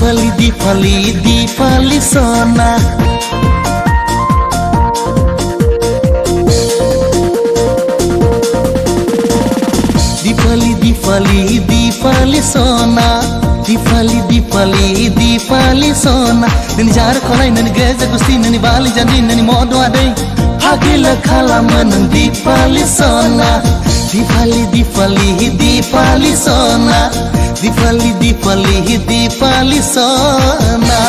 दीपाली दीपाली दीपाली सोना दीपाली दीपाली दीपाली सोना दीपाली दीपाली दीपाली सोना ननी जार खोलाई ननी गेजा गुस्ती ननी बाली जानी ननी मोदो आदे हागिल खालामन दीपाली सोना दीपाली दीपाली दीपाली सोना दीपाली दीपाली दीपाली सोना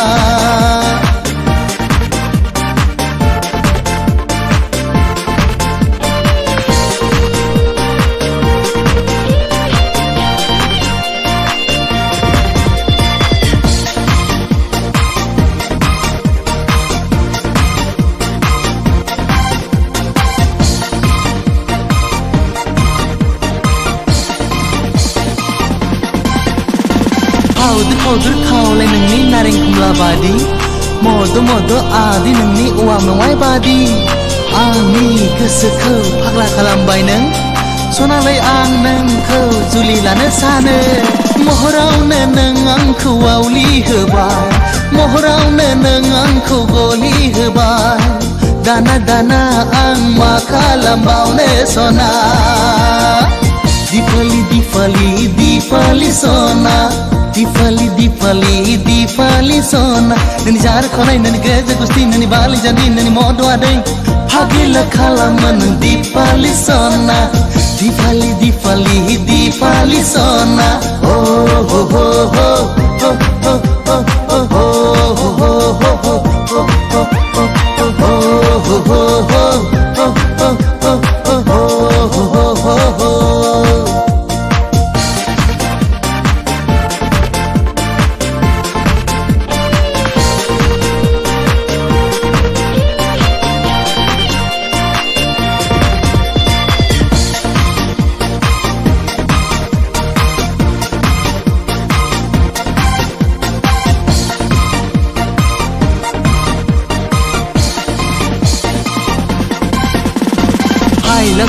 Kau kau le nengni naring kumla badi modo modo adi nengni uam nongwai badi ani gosoखौ फाग्ला खालामबाय नों सना ले आं नोंखौ जुलि लानो सानो महरावनो नों आंखौ आवलि होबाय महरावनो नों आंखौ गलि होबाय दाना दाना आं मा खालामबावनो सना दीपाली दीपाली दीपाली सोना दीपाली दीपाली दीपाली सोना ननी जार खोलाई ननी गेजा गुस्ती ननी बाली जानी ननी मोदो आदे हागिल खालामन दीपाली सोना दीपाली दीपाली दीपाली सोना ओ हो हो हो हो हो हो हो हो हो हो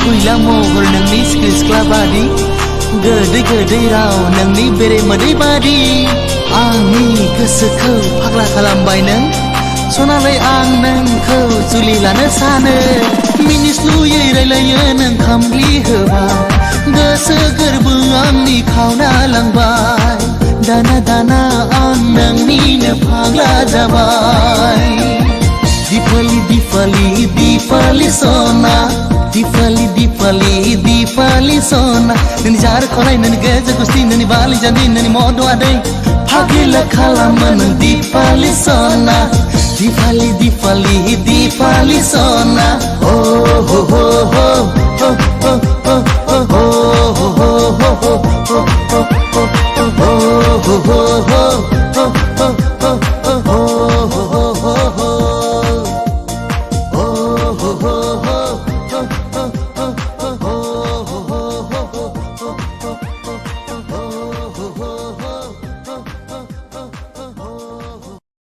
Guyla mohor nengni siklak badi Gedei gedei raw nengni bere medei badi Ani gosoखौ फाग्ला खालामबाय नों सनालै आं नोंखौ जुलि लानो सानो मिनिस्लुयै रायलायो नों खामग्लि होबाय गोसो गोरबो आंनि खावना लांबाय दाना दाना आं नोंनिनो फाग्ला जाबाय दीपाली दीपाली दीपाली सोना दीपाली दीपाली दीपाली सोना ननी जार खोलाई ननी गेजा गुस्ती ननी बाली जानी ननी मोदो आदे हागिल खालामन दीपाली सोना दीपाली दीपाली दीपाली सोना ओ हो हो हो हो हो हो हो हो हो हो हो हो हो हो